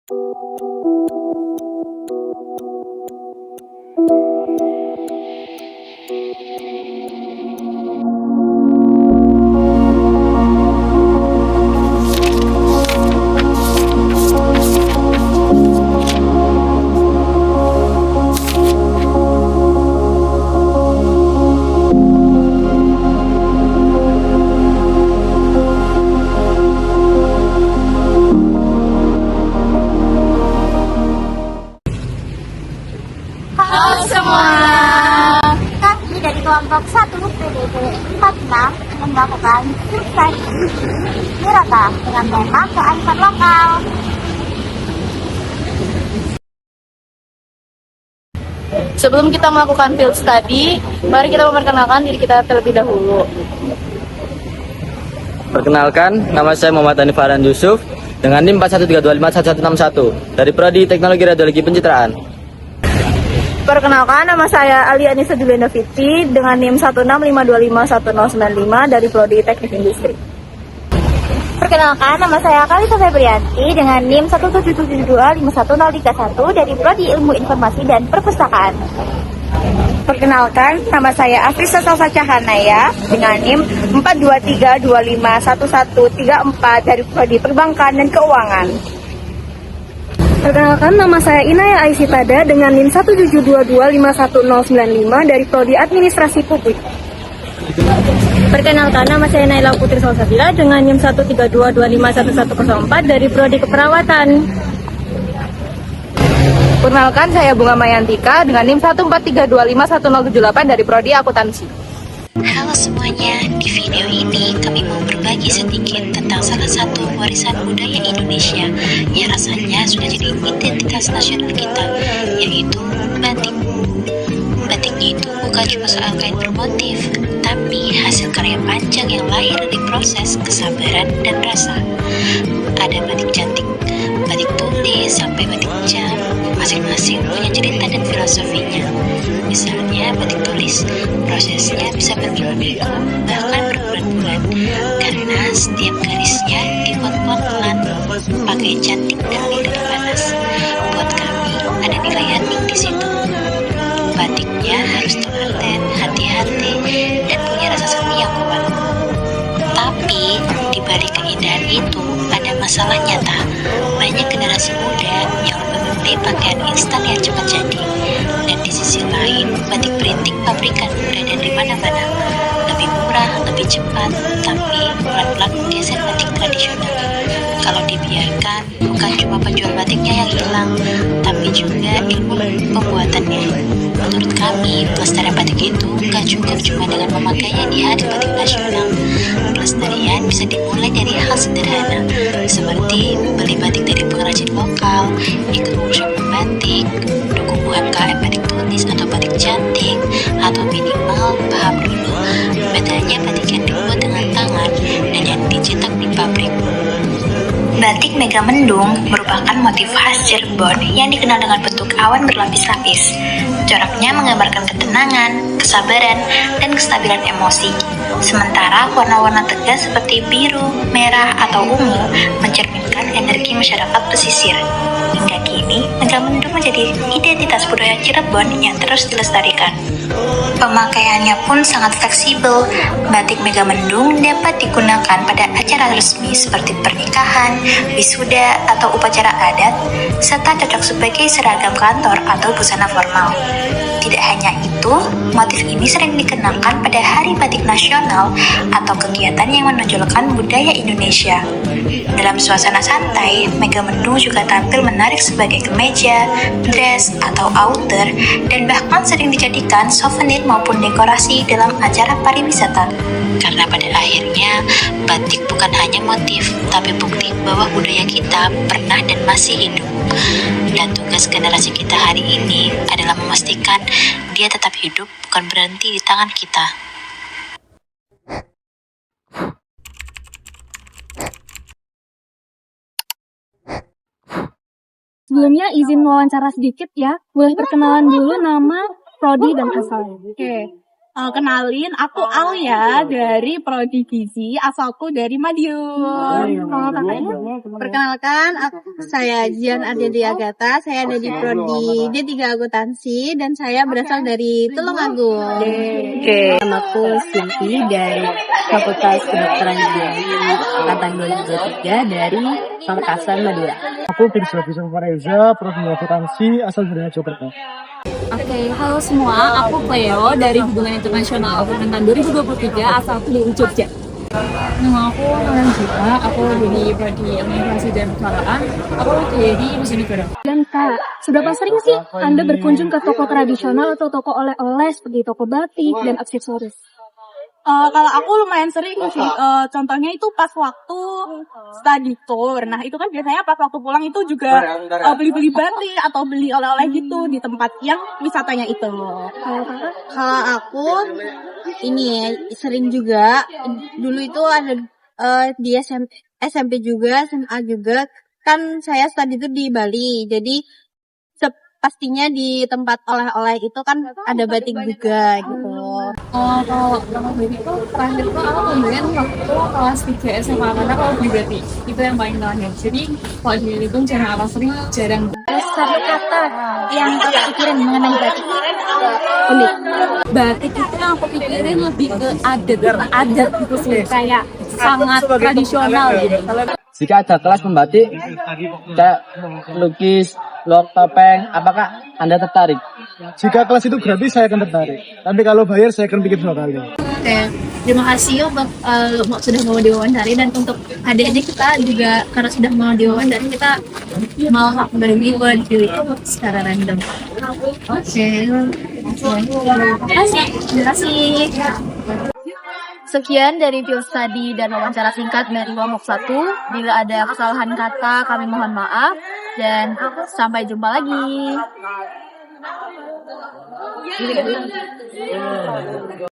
Halo semua. Kami dari kelompok 1 PDB 46 melakukan studi Wirata dengan tema kearifan lokal. Sebelum kita melakukan field study, mari kita memperkenalkan diri kita terlebih dahulu. Perkenalkan, nama saya Muhammad Hanif Farhan Yusuf dengan NIM 41325161 dari Prodi Teknologi Radiologi Pencitraan. Perkenalkan, nama saya Ali Anissa Juliana Fitri dengan NIM 165525195 dari Prodi Teknik Industri. Perkenalkan, nama saya Kalisa Febrianti dengan NIM 177725131 dari Prodi Ilmu Informasi dan Perpustakaan. Perkenalkan, nama saya Afrisa Salsa Cahanaya dengan NIM 423251134 dari Prodi Perbankan dan Keuangan. Perkenalkan, nama saya Inaya Aisyitada dengan NIM 172251095 dari Prodi Administrasi Publik. Perkenalkan, nama saya Naila Putri Salsabila dengan NIM 132251104 dari Prodi Keperawatan. Perkenalkan, saya Bunga Mayantika dengan NIM 143251078 dari Prodi Akuntansi. Halo semuanya, di video ini kami mau berbagi sedikit tentang salah satu warisan budaya Indonesia yang rasanya sudah jadi identitas nasional kita, yaitu batik. Batiknya itu bukan cuma soal kain bermotif, tapi hasil karya panjang yang lahir dari proses kesabaran dan rasa. Ada batik cantik, batik tulis, sampai batik jam, masing-masing punya cerita dan filosofinya. Misalnya batik tulis, prosesnya bisa berminggu-minggu, bahkan berbulan-bulan, karena setiap garisnya dibuat-buat pelan, pakai cantik dan lilin panas. Buat kami, ada nilai hening di situ. Batiknya harus telaten, hati-hati, dan punya rasa seni yang kuat. Tapi, di balik keindahan itu, ada masalah nyata. Banyak generasi muda yang lebih memilih pakaian instan yang cepat jadi. Dan di sisi lain, batik printing pabrikan berada di mana-mana. Lebih murah, lebih cepat, tapi pelan-pelan menggeser batik tradisional. Kalau dibiarkan, bukan cuma penjual batiknya yang hilang, tapi juga ilmu pembuatannya. Menurut kami, pelestarian batik itu gak cukup cuma dengan memakainya di Hari Batik Nasional. Pelestarian bisa dimulai dari hal sederhana, seperti beli batik dari pengrajin lokal, ikut workshop membatik, dukung UMKM batik tulis atau batik cantik, atau minimal paham dulu bedanya batik yang dibuat dengan tangan dan yang dicetak di pabrik. Batik Megamendung merupakan motif khas Cirebon yang dikenal dengan bentuk awan berlapis-lapis. Coraknya menggambarkan ketenangan, kesabaran, dan kestabilan emosi. Sementara warna-warna tegas seperti biru, merah, atau ungu mencerminkan energi masyarakat pesisir. Hingga kini, Megamendung menjadi identitas budaya Cirebon yang terus dilestarikan. Pemakaiannya pun sangat fleksibel. Batik Megamendung dapat digunakan pada acara resmi seperti pernikahan, wisuda, atau upacara adat, serta cocok sebagai seragam kantor atau busana formal. Tidak hanya itu, motif ini sering dikenakan pada Hari Batik Nasional atau kegiatan yang menonjolkan budaya Indonesia. Dalam suasana santai, Megamendung juga tampil menarik sebagai kemeja, dress, atau outer, dan bahkan sering dijadikan souvenir maupun dekorasi dalam acara pariwisata. Karena pada akhirnya, batik bukan hanya motif, tapi bukti bahwa budaya kita pernah dan masih hidup. Dan tugas generasi kita hari ini adalah memastikan dia tetap hidup, bukan berhenti di tangan kita. Sebelumnya izin wawancara sedikit ya. Boleh perkenalan dulu nama, prodi, dan asal. Oke. Kenalin, aku Alia dari Prodi Gizi, asalku dari Madiun. Perkenalkan, saya Jian Ardelia Agatha, saya ada di Prodi D3 Akuntansi dan saya berasal dari Tulungagung. Nama aku Sinti dari Fakultas Kedokteran Gizi angkatan 2023 dari Pamekasan, Madura. Aku Firsa Fareza, Prodi Akuntansi, asal dari Jakarta. Oke, halo semua, aku Cleo dari Hubungan Internasional Angkatan 2023 asalku dari Jogja. Nama aku Nolan juga, aku dari Prodi Administrasi dan Perencanaan, aku dari Mesin Negara. Dan Kak, seberapa sering sih Anda berkunjung ke toko tradisional atau toko oleh-oleh seperti toko batik dan aksesoris? Kalau aku lumayan sering sih, contohnya itu pas waktu study tour. Nah itu kan biasanya pas waktu pulang itu juga beli-beli batik atau beli oleh-oleh gitu di tempat yang wisatanya itu. Kalau aku ini sering juga, dulu itu ada di SMP juga, SMA juga, kan saya study itu di Bali, jadi pastinya di tempat oleh-oleh itu kan ada batik juga gitu. Kalau batik itu terakhir tuh aku pembelian waktu kelas 3 SMA karena kalau beli batik itu yang paling terakhir. Jadi kalau dihitung jarang jarang. Satu kata yang kakak pikirin mengenai batik. Unik. Batik itu yang aku pikirin lebih ke adat gitu sih, kayak sangat tradisional gitu. Jika ada kelas membatik, kayak lukis, lok topeng, apakah Anda tertarik? Jika kelas itu gratis, saya akan tertarik. Tapi kalau bayar, saya akan pikir 2 kali. Oke, terima kasih untuk sudah mau diwawancari, dan untuk adik-adik kita juga karena sudah mau diwawancari, kita mau hak beri buat diri secara random. Oke, terima kasih. Sekian dari Pure Study dan wawancara singkat dari Wamok 1. Bila ada kesalahan kata, kami mohon maaf. Dan sampai jumpa lagi.